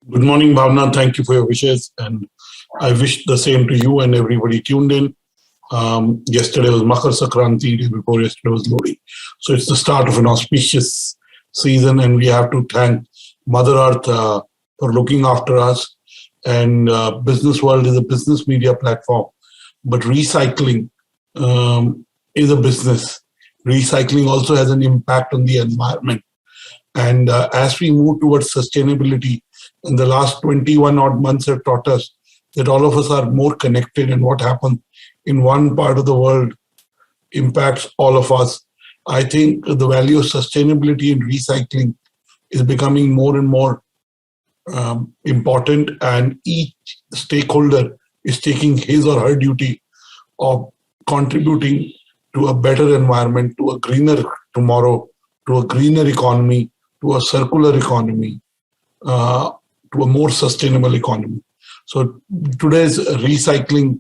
Good morning, Bhavna. Thank you for your wishes, and I wish the same to you and everybody tuned in. Yesterday was Makar Sankranti, day before yesterday was Lodi. So it's the start of an auspicious season, and we have to thank Mother Earth for looking after us. And Businessworld is a business media platform, but recycling is a business. Recycling also has an impact on the environment. And as we move towards sustainability, in the last 21 odd months have taught us that all of us are more connected, and what happens in one part of the world impacts all of us. I think the value of sustainability and recycling is becoming more and more important, and each stakeholder is taking his or her duty of contributing to a better environment, to a greener tomorrow, to a greener economy, to a circular economy, to a more sustainable economy. So today's recycling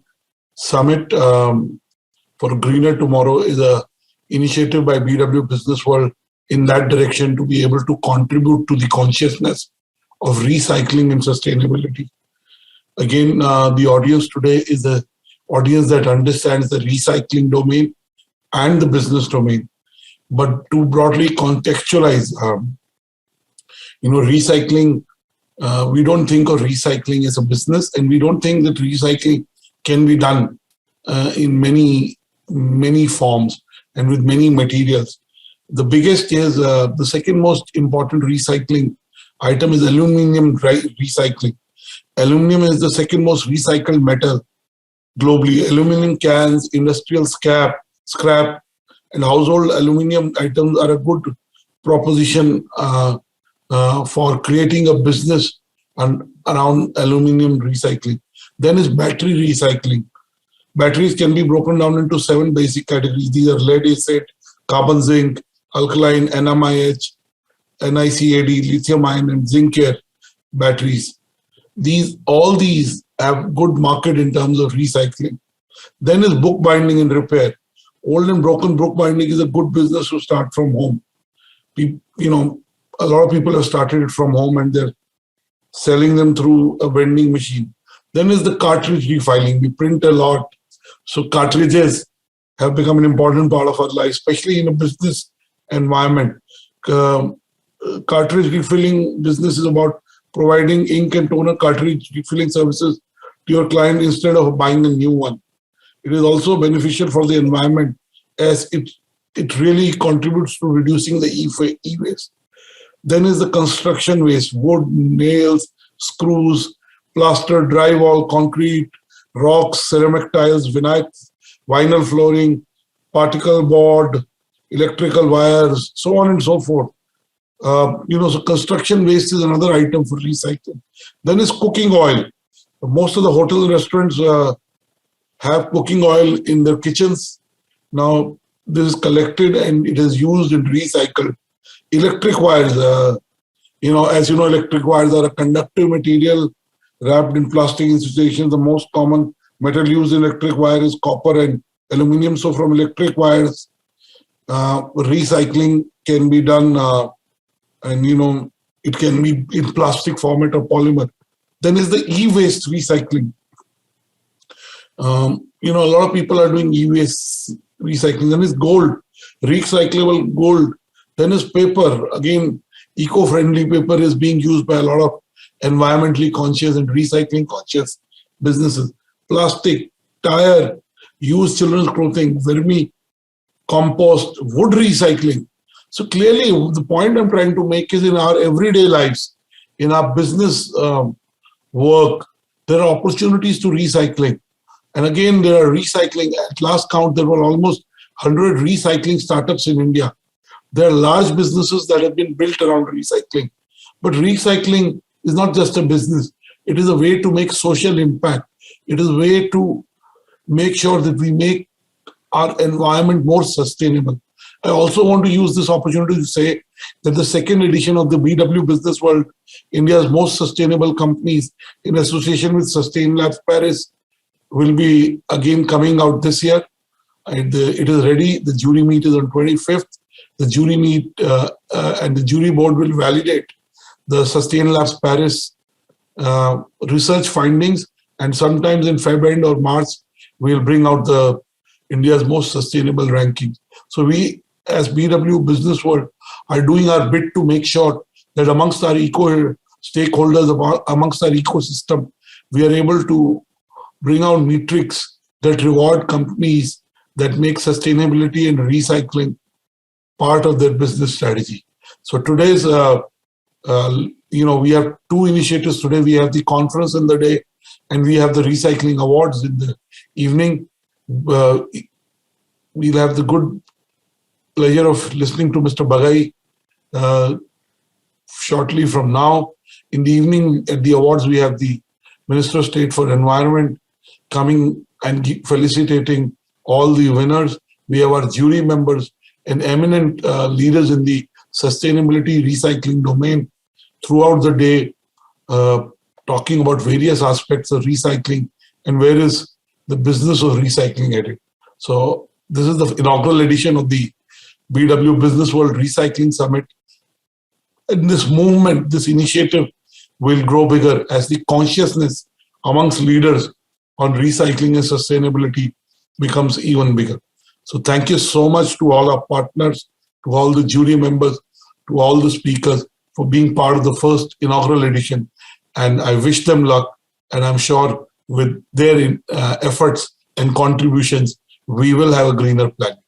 summit for greener tomorrow is a initiative by BW Businessworld in that direction, to be able to contribute to the consciousness of recycling and sustainability. Again, the audience today is an audience that understands the recycling domain and the business domain. But to broadly contextualize, recycling, we don't think of recycling as a business, and we don't think that recycling can be done in many forms and with many materials. The biggest is the second most important recycling item is aluminium recycling. Aluminium is the second most recycled metal globally. Aluminum cans, industrial scrap, and household aluminium items are a good proposition for creating a business around aluminium recycling. Then is battery recycling. Batteries can be broken down into 7 basic categories. These are lead acid, carbon zinc, alkaline, NMIH, NiCad, lithium ion, and zinc air batteries. All these have good market in terms of recycling. Then is book binding and repair. Old and broken book binding is a good business to start from home. A lot of people have started it from home, and they're selling them through a vending machine. Then is the cartridge refiling. We print a lot, so cartridges have become an important part of our life, especially in a business environment. Cartridge refilling business is about providing ink and toner cartridge refilling services to your client instead of buying a new one. It is also beneficial for the environment, as it really contributes to reducing the e-waste. Then is the construction waste: wood, nails, screws, plaster, drywall, concrete, rocks, ceramic tiles, vinyl flooring, particle board, electrical wires, so on and so forth. So construction waste is another item for recycling. Then is cooking oil. Most of the hotel restaurants have cooking oil in their kitchens. Now, this is collected and it is used and recycled. Electric wires, as you know, electric wires are a conductive material wrapped in plastic insulations. The most common metal used in electric wire is copper and aluminium. So from electric wires, recycling can be done, and it can be in plastic format or polymer. Then is the e-waste recycling. A lot of people are doing e-waste recycling. Then is gold, recyclable gold. Then is paper. Again, eco-friendly paper is being used by a lot of environmentally conscious and recycling conscious businesses. Plastic, tire, used children's clothing, vermi, compost, wood recycling. So clearly, the point I'm trying to make is, in our everyday lives, in our business work, there are opportunities to recycling. And again, there are recycling. At last count, there were almost 100 recycling startups in India. There are large businesses that have been built around recycling. But recycling is not just a business. It is a way to make social impact. It is a way to make sure that we make our environment more sustainable. I also want to use this opportunity to say that the second edition of the BW Businessworld, India's most sustainable companies, in association with Sustain Labs Paris, will be again coming out this year. And it is ready. The jury meet is on 25th. The jury meet and the jury board will validate the Sustain Labs Paris research findings, and sometimes in Feb end or March, we'll bring out the India's most sustainable rankings. So we, as BW Business World, are doing our bit to make sure that amongst our stakeholders, amongst our ecosystem, we are able to bring out metrics that reward companies that make sustainability and recycling part of their business strategy. So today's, we have two initiatives today. We have the conference in the day, and we have the recycling awards in the evening. We'll have the good pleasure of listening to Mr. Bagai shortly from now. In the evening at the awards, we have the Minister of State for Environment coming and felicitating all the winners. We have our jury members and eminent leaders in the sustainability recycling domain throughout the day, talking about various aspects of recycling and where is the business of recycling at it. So this is the inaugural edition of the BW Business World Recycling Summit. And this movement, this initiative will grow bigger as the consciousness amongst leaders on recycling and sustainability becomes even bigger. So thank you so much to all our partners, to all the jury members, to all the speakers for being part of the first inaugural edition. And I wish them luck. And I'm sure with their efforts and contributions, we will have a greener planet.